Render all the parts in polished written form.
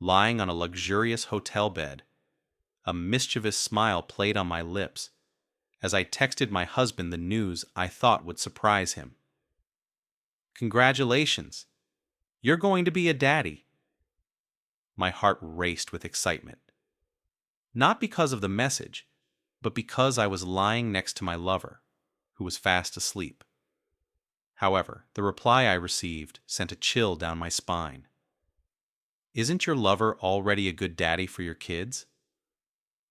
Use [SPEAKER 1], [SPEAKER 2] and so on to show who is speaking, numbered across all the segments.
[SPEAKER 1] lying on a luxurious hotel bed. A mischievous smile played on my lips as I texted my husband the news I thought would surprise him. "Congratulations! You're going to be a daddy." My heart raced with excitement. Not because of the message, but because I was lying next to my lover, who was fast asleep. However, the reply I received sent a chill down my spine. "Isn't your lover already a good daddy for your kids?"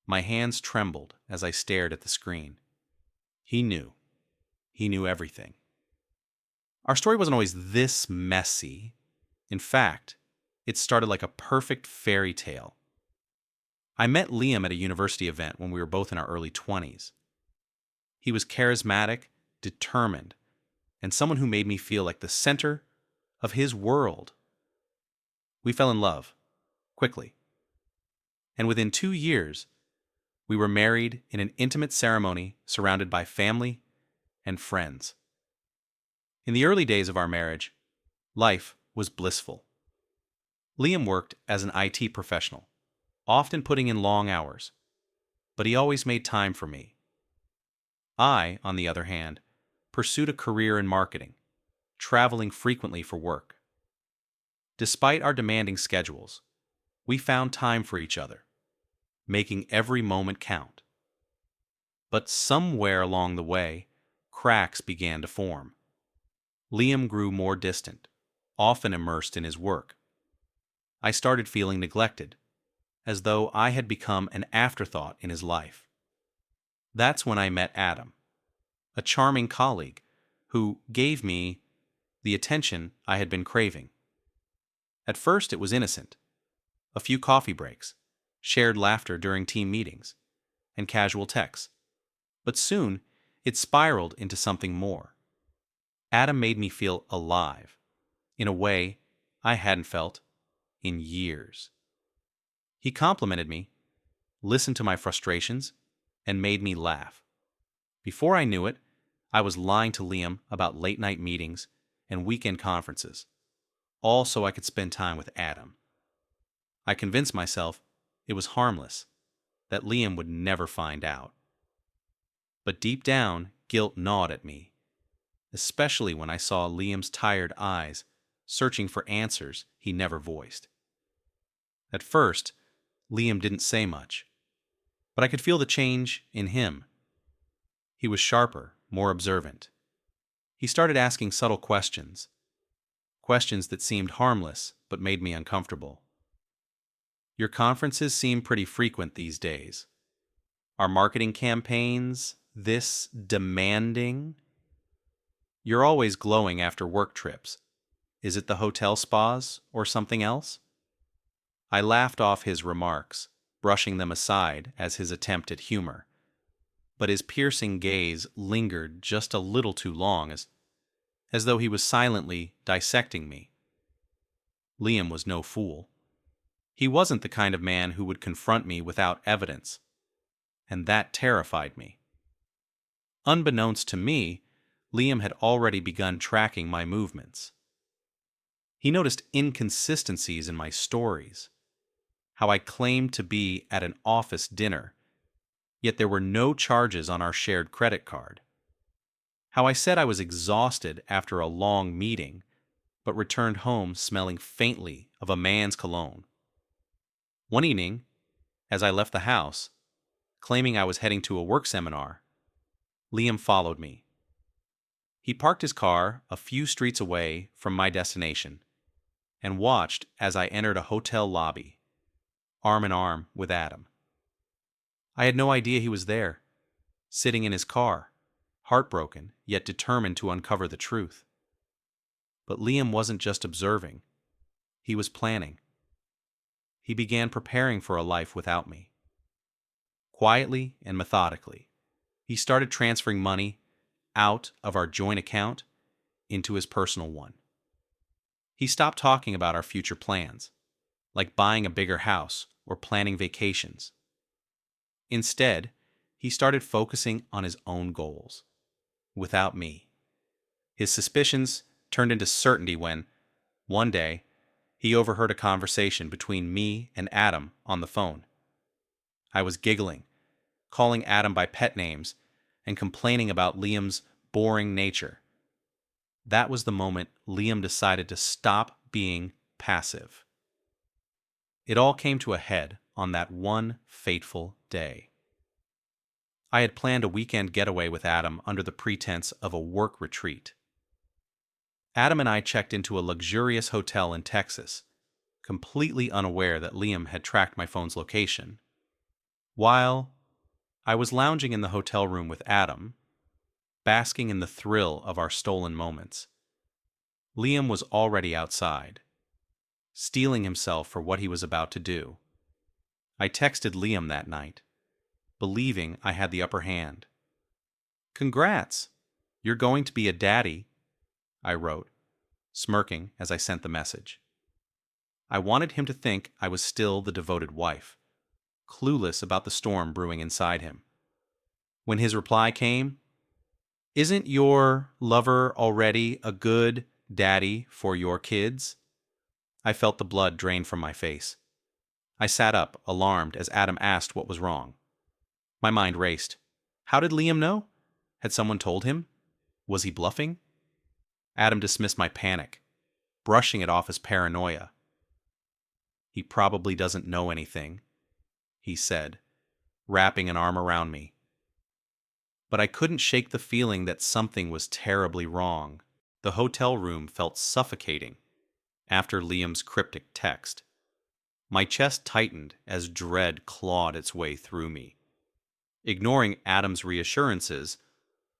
[SPEAKER 1] My hands trembled as I stared at the screen. He knew. He knew everything. Our story wasn't always this messy. In fact, it started like a perfect fairy tale. I met Liam at a university event when we were both in our early 20s. He was charismatic, determined, and someone who made me feel like the center of his world. We fell in love, quickly. And within 2 years, we were married in an intimate ceremony surrounded by family and friends. In the early days of our marriage, life was blissful. Liam worked as an IT professional, often putting in long hours, but he always made time for me. I, on the other hand, pursued a career in marketing, traveling frequently for work. Despite our demanding schedules, we found time for each other, making every moment count. But somewhere along the way, cracks began to form. Liam grew more distant, often immersed in his work. I started feeling neglected, as though I had become an afterthought in his life. That's when I met Adam, a charming colleague who gave me the attention I had been craving. At first it was innocent, a few coffee breaks, shared laughter during team meetings, and casual texts. But soon it spiraled into something more. Adam made me feel alive, in a way I hadn't felt in years. He complimented me, listened to my frustrations, and made me laugh. Before I knew it, I was lying to Liam about late-night meetings and weekend conferences, all so I could spend time with Adam. I convinced myself it was harmless, that Liam would never find out. But deep down, guilt gnawed at me, especially when I saw Liam's tired eyes searching for answers he never voiced. At first, Liam didn't say much, but I could feel the change in him. He was sharper, more observant. He started asking subtle questions that seemed harmless but made me uncomfortable. "Your conferences seem pretty frequent these days. Are marketing campaigns this demanding? You're always glowing after work trips. Is it the hotel spas or something else?" I laughed off his remarks, brushing them aside as his attempt at humor. But his piercing gaze lingered just a little too long, as though he was silently dissecting me. Liam was no fool. He wasn't the kind of man who would confront me without evidence, and that terrified me. Unbeknownst to me, Liam had already begun tracking my movements. He noticed inconsistencies in my stories, how I claimed to be at an office dinner, yet there were no charges on our shared credit card. How I said I was exhausted after a long meeting, but returned home smelling faintly of a man's cologne. One evening, as I left the house, claiming I was heading to a work seminar, Liam followed me. He parked his car a few streets away from my destination and watched as I entered a hotel lobby, arm in arm with Adam. I had no idea he was there, sitting in his car, heartbroken yet determined to uncover the truth. But Liam wasn't just observing. He was planning. He began preparing for a life without me. Quietly and methodically, he started transferring money out of our joint account into his personal one. He stopped talking about our future plans, like buying a bigger house or planning vacations. Instead, he started focusing on his own goals, without me. His suspicions turned into certainty when, one day, He overheard a conversation between me and Adam on the phone. I was giggling, calling Adam by pet names, and complaining about Liam's boring nature. That was the moment Liam decided to stop being passive. It all came to a head on that one fateful day. I had planned a weekend getaway with Adam under the pretense of a work retreat. Adam and I checked into a luxurious hotel in Texas, completely unaware that Liam had tracked my phone's location. While I was lounging in the hotel room with Adam, basking in the thrill of our stolen moments, Liam was already outside, steeling himself for what he was about to do. I texted Liam that night, believing I had the upper hand. "Congrats! You're going to be a daddy," I wrote, smirking as I sent the message. I wanted him to think I was still the devoted wife, clueless about the storm brewing inside him. When his reply came, "Isn't your lover already a good daddy for your kids?" I felt the blood drain from my face. I sat up, alarmed, as Adam asked what was wrong. My mind raced. How did Liam know? Had someone told him? Was he bluffing? Adam dismissed my panic, brushing it off as paranoia. "He probably doesn't know anything," he said, wrapping an arm around me. But I couldn't shake the feeling that something was terribly wrong. The hotel room felt suffocating after Liam's cryptic text. My chest tightened as dread clawed its way through me. Ignoring Adam's reassurances,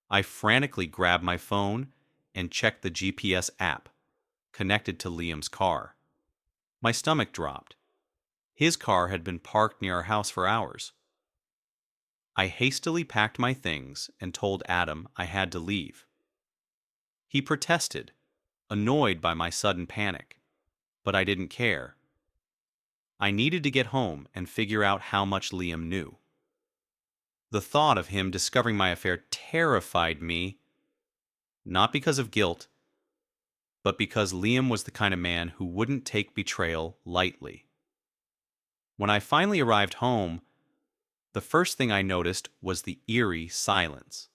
[SPEAKER 1] I frantically grabbed my phone and checked the GPS app connected to Liam's car. My stomach dropped. His car had been parked near our house for hours. I hastily packed my things and told Adam I had to leave. He protested, annoyed by my sudden panic, but I didn't care. I needed to get home and figure out how much Liam knew. The thought of him discovering my affair terrified me, not because of guilt, but because Liam was the kind of man who wouldn't take betrayal lightly. When I finally arrived home, the first thing I noticed was the eerie silence.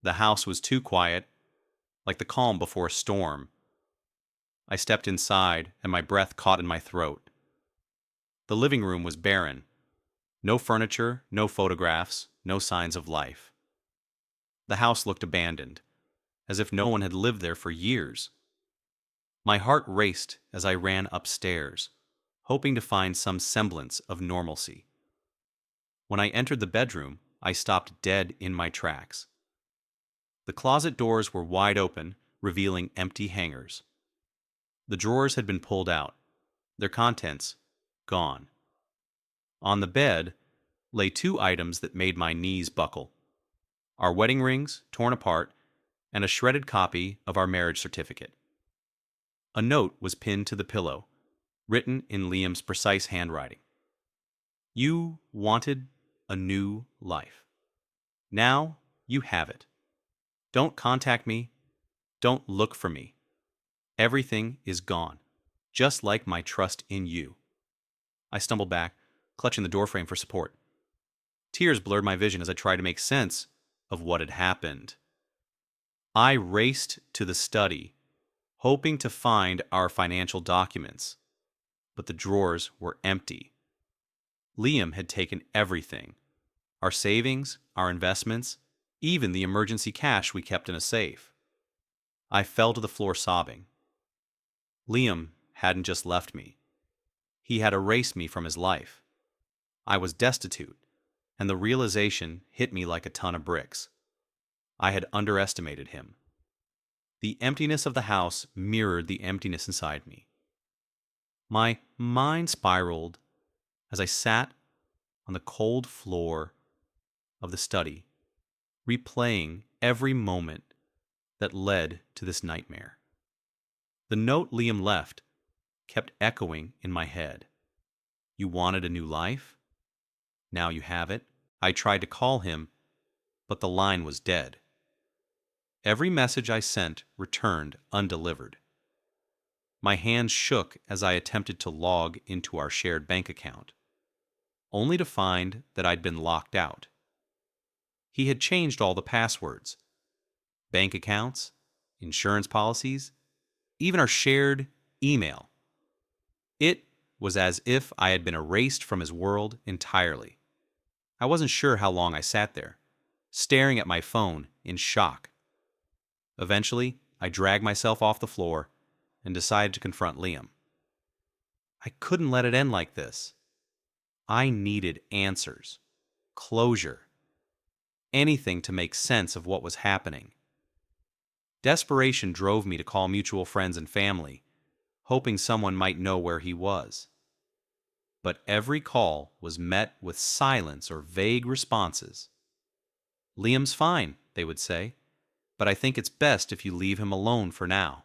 [SPEAKER 1] The house was too quiet, like the calm before a storm. I stepped inside, and my breath caught in my throat. The living room was barren. No furniture, no photographs, no signs of life. The house looked abandoned, as if no one had lived there for years. My heart raced as I ran upstairs, hoping to find some semblance of normalcy. When I entered the bedroom, I stopped dead in my tracks. The closet doors were wide open, revealing empty hangers. The drawers had been pulled out, their contents gone. On the bed lay two items that made my knees buckle: our wedding rings, torn apart, and a shredded copy of our marriage certificate. A note was pinned to the pillow, written in Liam's precise handwriting. "You wanted a new life. Now you have it. Don't contact me. Don't look for me. Everything is gone, just like my trust in you." I stumbled back, clutching the doorframe for support. Tears blurred my vision as I tried to make sense of what had happened. I raced to the study, hoping to find our financial documents, but the drawers were empty. Liam had taken everything: our savings, our investments, even the emergency cash we kept in a safe. I fell to the floor sobbing. Liam hadn't just left me. He had erased me from his life. I was destitute, and the realization hit me like a ton of bricks. I had underestimated him. The emptiness of the house mirrored the emptiness inside me. My mind spiraled as I sat on the cold floor of the study, replaying every moment that led to this nightmare. The note Liam left kept echoing in my head. You wanted a new life? Now you have it. I tried to call him, but the line was dead. Every message I sent returned undelivered. My hands shook as I attempted to log into our shared bank account, only to find that I'd been locked out. He had changed all the passwords, bank accounts, insurance policies, even our shared email. It was as if I had been erased from his world entirely. I wasn't sure how long I sat there, staring at my phone in shock. Eventually, I dragged myself off the floor and decided to confront Liam. I couldn't let it end like this. I needed answers, closure, anything to make sense of what was happening. Desperation drove me to call mutual friends and family, hoping someone might know where he was. But every call was met with silence or vague responses. "Liam's fine," they would say, "but I think it's best if you leave him alone for now."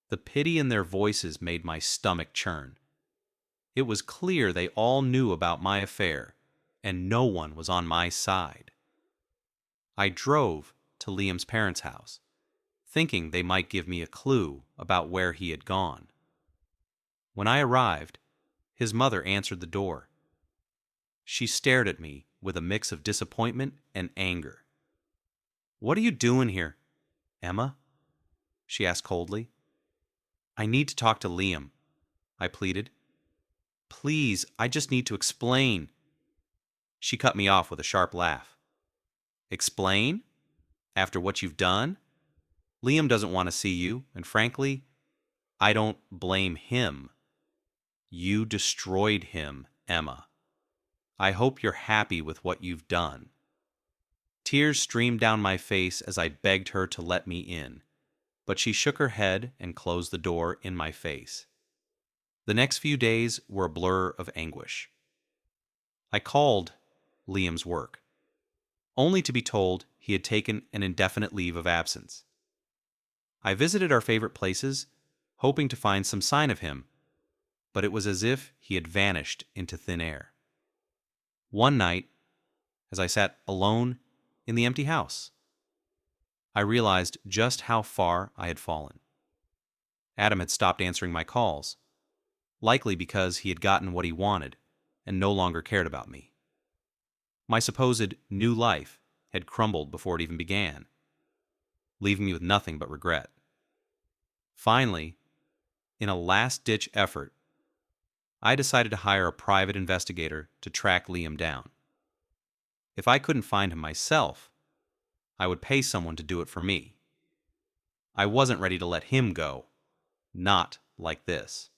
[SPEAKER 1] The pity in their voices made my stomach churn. It was clear they all knew about my affair, and no one was on my side. I drove to Liam's parents' house, thinking they might give me a clue about where he had gone. When I arrived, his mother answered the door. She stared at me with a mix of disappointment and anger. "What are you doing here, Emma?" she asked coldly. "I need to talk to Liam," I pleaded. "Please, I just need to explain." She cut me off with a sharp laugh. "Explain? After what you've done? Liam doesn't want to see you, and frankly, I don't blame him. You destroyed him, Emma. I hope you're happy with what you've done." Tears streamed down my face as I begged her to let me in, but she shook her head and closed the door in my face. The next few days were a blur of anguish. I called Liam's work, only to be told he had taken an indefinite leave of absence. I visited our favorite places, hoping to find some sign of him, but it was as if he had vanished into thin air. One night, as I sat alone in the empty house, I realized just how far I had fallen. Adam had stopped answering my calls, likely because he had gotten what he wanted and no longer cared about me. My supposed new life had crumbled before it even began, leaving me with nothing but regret. Finally, in a last-ditch effort, I decided to hire a private investigator to track Liam down. If I couldn't find him myself, I would pay someone to do it for me. I wasn't ready to let him go. Not like this.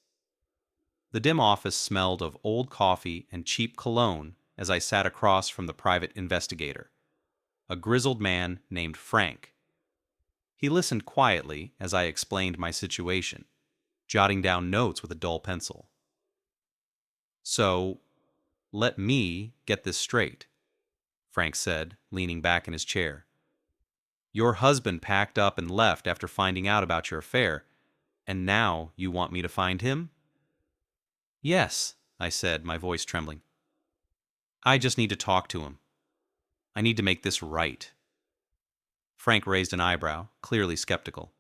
[SPEAKER 1] The dim office smelled of old coffee and cheap cologne as I sat across from the private investigator, a grizzled man named Frank. He listened quietly as I explained my situation, jotting down notes with a dull pencil. "So, let me get this straight," Frank said, leaning back in his chair. "Your husband packed up and left after finding out about your affair, and now you want me to find him?" "Yes," I said, my voice trembling. "I just need to talk to him. I need to make this right." Frank raised an eyebrow, clearly skeptical.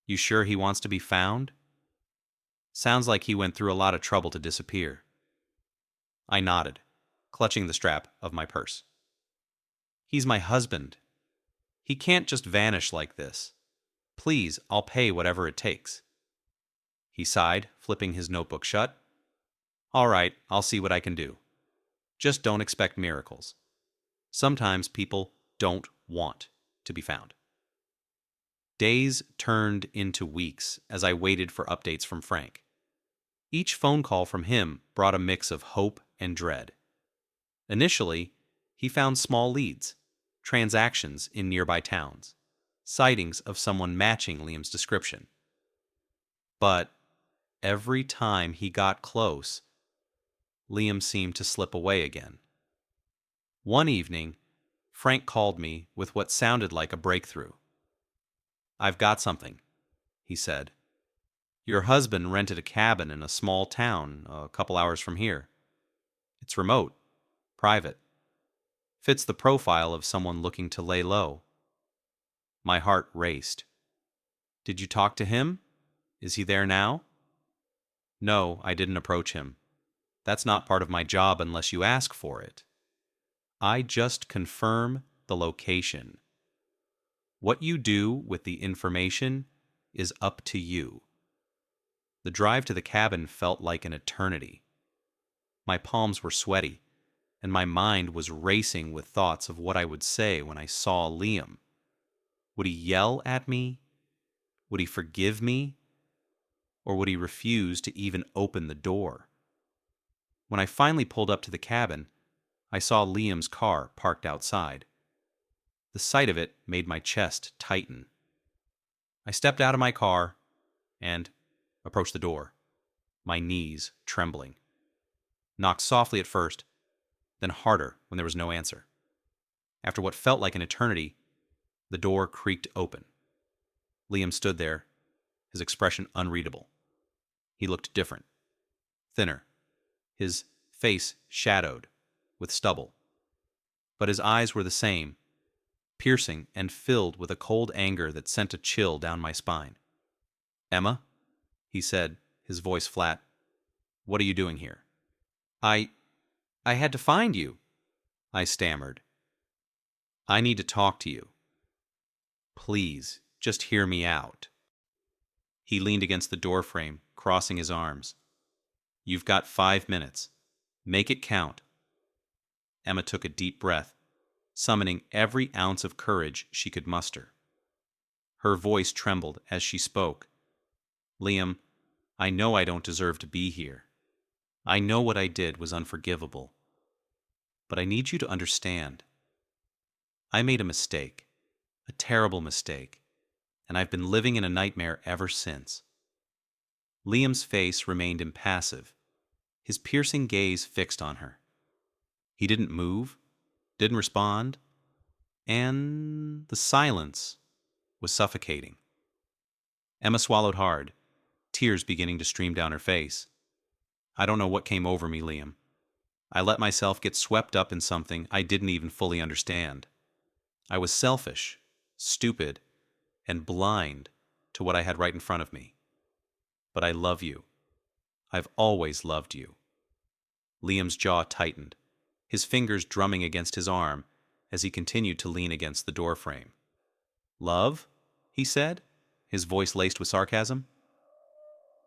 [SPEAKER 1] "You sure he wants to be found? Sounds like he went through a lot of trouble to disappear." I nodded, clutching the strap of my purse. "He's my husband. He can't just vanish like this. Please, I'll pay whatever it takes." He sighed, flipping his notebook shut. "All right, I'll see what I can do. Just don't expect miracles. Sometimes people don't want to be found." Days turned into weeks as I waited for updates from Frank. Each phone call from him brought a mix of hope and dread. Initially, he found small leads, transactions in nearby towns, sightings of someone matching Liam's description. But every time he got close, Liam seemed to slip away again. One evening, Frank called me with what sounded like a breakthrough. "I've got something," he said. "Your husband rented a cabin in a small town a couple hours from here. It's remote, private. Fits the profile of someone looking to lay low." My heart raced. "Did you talk to him?" Is he there now? No, I didn't approach him. That's not part of my job unless you ask for it. I just confirm the location. What you do with the information is up to you. The drive to the cabin felt like an eternity. My palms were sweaty, and my mind was racing with thoughts of what I would say when I saw Liam. Would he yell at me? Would he forgive me? Or would he refuse to even open the door? When I finally pulled up to the cabin, I saw Liam's car parked outside. The sight of it made my chest tighten. I stepped out of my car and approached the door, my knees trembling. Knocked softly at first, then harder when there was no answer. After what felt like an eternity, the door creaked open. Liam stood there, his expression unreadable. He looked different, thinner, his face shadowed with stubble. But his eyes were the same, piercing and filled with a cold anger that sent a chill down my spine. "Emma," he said, his voice flat, "what are you doing here?" I had to find you," I stammered. "I need to talk to you. Please, just hear me out." He leaned against the doorframe, crossing his arms. "You've got 5 minutes. Make it count." Emma took a deep breath, summoning every ounce of courage she could muster. Her voice trembled as she spoke. "Liam, I know I don't deserve to be here. I know what I did was unforgivable. But I need you to understand. I made a mistake, a terrible mistake, and I've been living in a nightmare ever since." Liam's face remained impassive, his piercing gaze fixed on her. He didn't move, didn't respond, and the silence was suffocating. Emma swallowed hard, tears beginning to stream down her face. "I don't know what came over me, Liam. I let myself get swept up in something I didn't even fully understand. I was selfish, stupid, and blind to what I had right in front of me. But I love you. I've always loved you." Liam's jaw tightened, his fingers drumming against his arm as he continued to lean against the doorframe. "Love?" he said, his voice laced with sarcasm.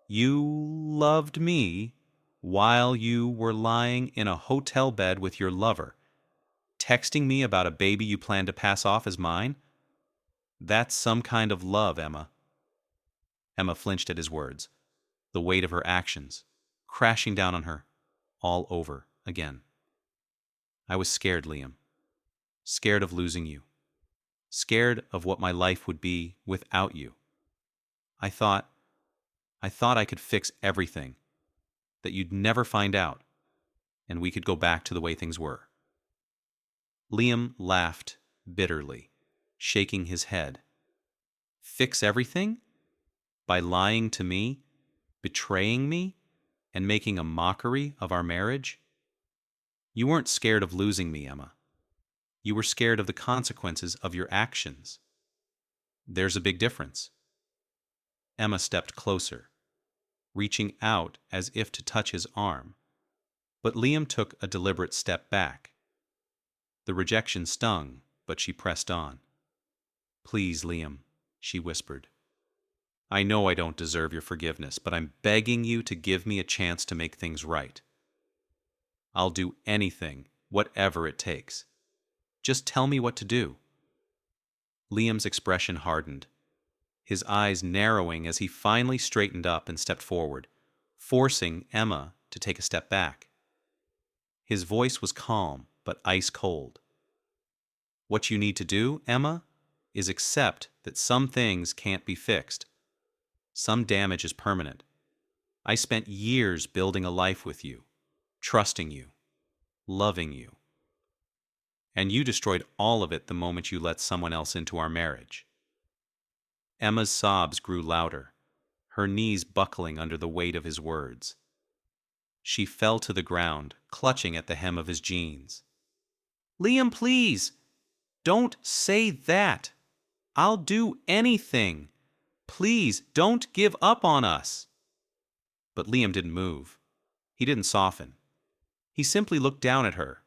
[SPEAKER 1] "You loved me while you were lying in a hotel bed with your lover, texting me about a baby you planned to pass off as mine? That's some kind of love, Emma." Emma flinched at his words, the weight of her actions crashing down on her all over again. "I was scared, Liam. Scared of losing you. Scared of what my life would be without you. I thought I could fix everything, that you'd never find out, and we could go back to the way things were." Liam laughed bitterly, shaking his head. "Fix everything? By lying to me, betraying me, and making a mockery of our marriage? You weren't scared of losing me, Emma. You were scared of the consequences of your actions. There's a big difference." Emma stepped closer, reaching out as if to touch his arm, but Liam took a deliberate step back. The rejection stung, but she pressed on. "Please, Liam," she whispered. "I know I don't deserve your forgiveness, but I'm begging you to give me a chance to make things right. I'll do anything, whatever it takes. Just tell me what to do." Liam's expression hardened, his eyes narrowing as he finally straightened up and stepped forward, forcing Emma to take a step back. His voice was calm but ice cold. "What you need to do, Emma, is accept that some things can't be fixed. Some damage is permanent. I spent years building a life with you, trusting you, loving you. And you destroyed all of it the moment you let someone else into our marriage." Emma's sobs grew louder, her knees buckling under the weight of his words. She fell to the ground, clutching at the hem of his jeans. "Liam, please! Don't say that! I'll do anything! Please, don't give up on us. But Liam didn't move. He didn't soften. He simply looked down at her,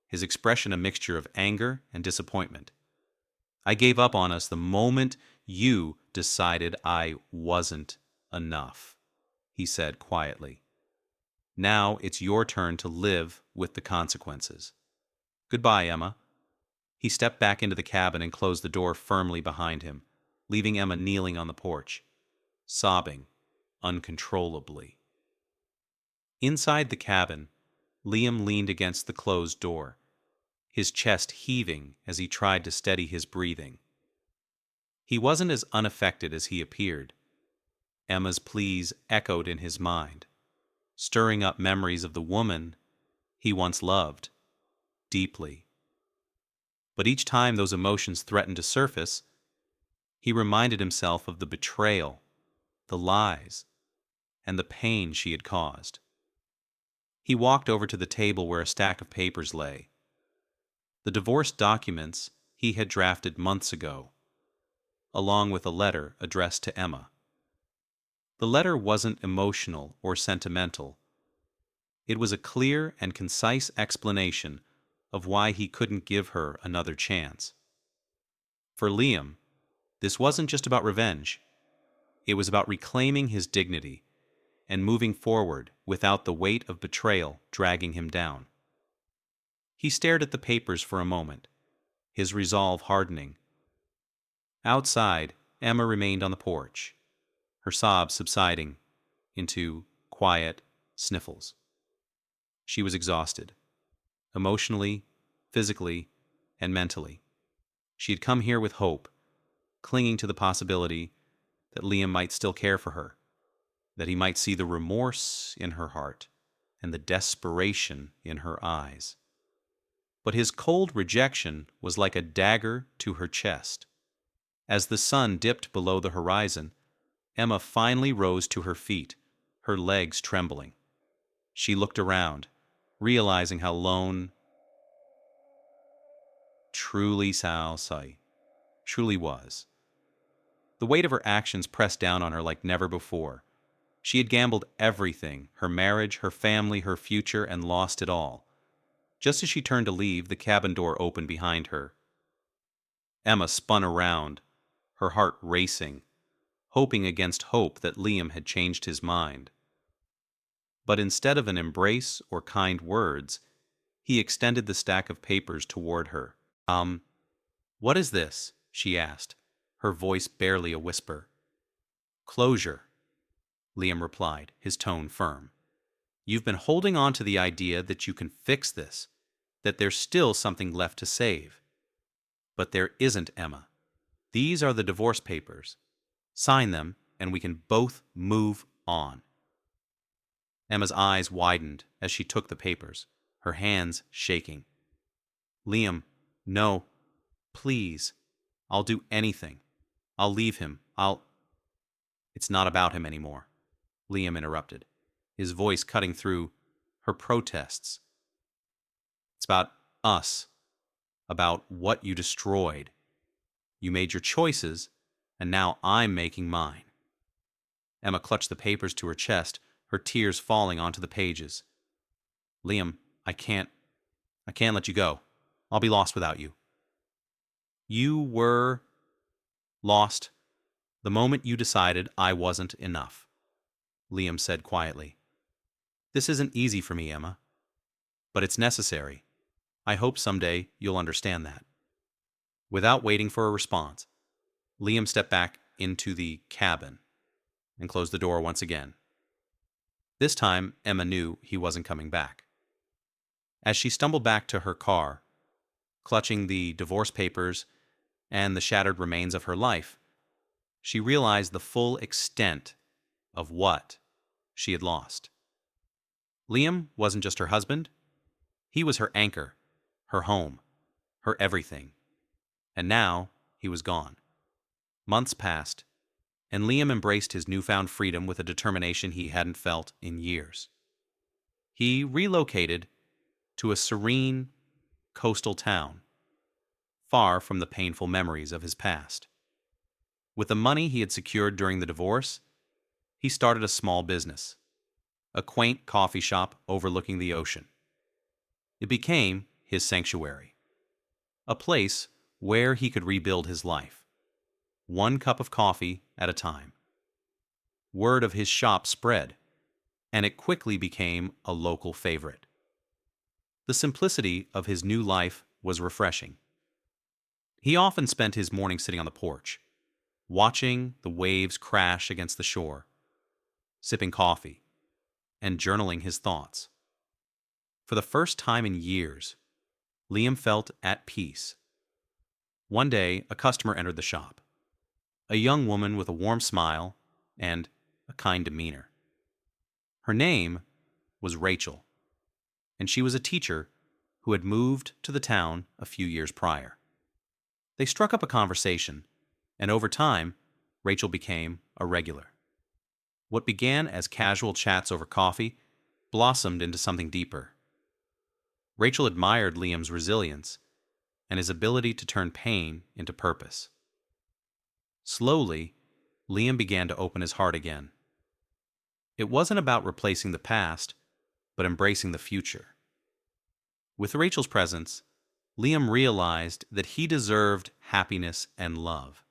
[SPEAKER 1] his expression a mixture of anger and disappointment. I gave up on us the moment you decided I wasn't enough, he said quietly. Now it's your turn to live with the consequences. Goodbye, Emma. He stepped back into the cabin and closed the door firmly behind him, leaving Emma kneeling on the porch, sobbing uncontrollably. Inside the cabin, Liam leaned against the closed door, his chest heaving as he tried to steady his breathing. He wasn't as unaffected as he appeared. Emma's pleas echoed in his mind, stirring up memories of the woman he once loved deeply. But each time those emotions threatened to surface, he reminded himself of the betrayal, the lies, and the pain she had caused. He walked over to the table where a stack of papers lay. The divorce documents he had drafted months ago, along with a letter addressed to Emma. The letter wasn't emotional or sentimental. It was a clear and concise explanation of why he couldn't give her another chance. For Liam, this wasn't just about revenge. It was about reclaiming his dignity and moving forward without the weight of betrayal dragging him down. He stared at the papers for a moment, his resolve hardening. Outside, Emma remained on the porch, her sobs subsiding into quiet sniffles. She was exhausted, emotionally, physically, and mentally. She had come here with hope, clinging to the possibility that Liam might still care for her, that he might see the remorse in her heart and the desperation in her eyes. But his cold rejection was like a dagger to her chest. As the sun dipped below the horizon, Emma finally rose to her feet, her legs trembling. She looked around, realizing how lone truly was. The weight of her actions pressed down on her like never before. She had gambled everything, her marriage, her family, her future, and lost it all. Just as she turned to leave, the cabin door opened behind her. Emma spun around, her heart racing, hoping against hope that Liam had changed his mind. But instead of an embrace or kind words, he extended the stack of papers toward her. What is this?" she asked, her voice barely a whisper. "Closure," Liam replied, his tone firm. "You've been holding on to the idea that you can fix this, that there's still something left to save. But there isn't, Emma. These are the divorce papers. Sign them, and we can both move on." Emma's eyes widened as she took the papers, her hands shaking. "Liam, no. Please. I'll do anything. I'll leave him. It's not about him anymore," Liam interrupted, his voice cutting through her protests. "It's about us, about what you destroyed. You made your choices, and now I'm making mine." Emma clutched the papers to her chest, her tears falling onto the pages. "Liam, I can't let you go. I'll be lost without you." "You were lost the moment you decided I wasn't enough," Liam said quietly. "This isn't easy for me, Emma, but it's necessary. I hope someday you'll understand that." Without waiting for a response, Liam stepped back into the cabin and closed the door once again. This time, Emma knew he wasn't coming back. As she stumbled back to her car, clutching the divorce papers and the shattered remains of her life, she realized the full extent of what she had lost. Liam wasn't just her husband. He was her anchor, her home, her everything. And now he was gone. Months passed, and Liam embraced his newfound freedom with a determination he hadn't felt in years. He relocated to a serene coastal town, far from the painful memories of his past. With the money he had secured during the divorce, he started a small business, a quaint coffee shop overlooking the ocean. It became his sanctuary, a place where he could rebuild his life, one cup of coffee at a time. Word of his shop spread, and it quickly became a local favorite. The simplicity of his new life was refreshing. He often spent his morning sitting on the porch, watching the waves crash against the shore, sipping coffee, and journaling his thoughts. For the first time in years, Liam felt at peace. One day, a customer entered the shop, a young woman with a warm smile and a kind demeanor. Her name was Rachel, and she was a teacher who had moved to the town a few years prior. They struck up a conversation, and over time, Rachel became a regular. What began as casual chats over coffee blossomed into something deeper. Rachel admired Liam's resilience and his ability to turn pain into purpose. Slowly, Liam began to open his heart again. It wasn't about replacing the past, but embracing the future. With Rachel's presence, Liam realized that he deserved happiness and love,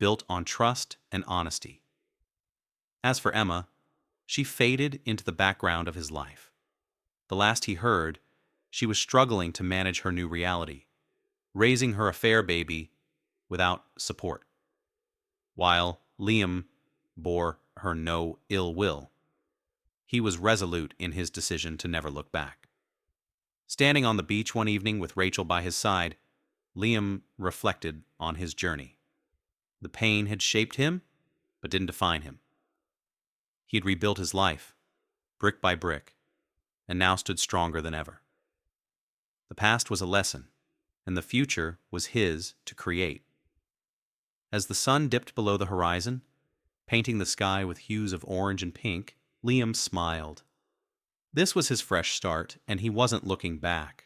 [SPEAKER 1] built on trust and honesty. As for Emma, she faded into the background of his life. The last he heard, she was struggling to manage her new reality, raising her affair baby without support, while Liam bore her no ill will. He was resolute in his decision to never look back. Standing on the beach one evening with Rachel by his side, Liam reflected on his journey. The pain had shaped him, but didn't define him. He had rebuilt his life, brick by brick, and now stood stronger than ever. The past was a lesson, and the future was his to create. As the sun dipped below the horizon, painting the sky with hues of orange and pink, Liam smiled. This was his fresh start, and he wasn't looking back.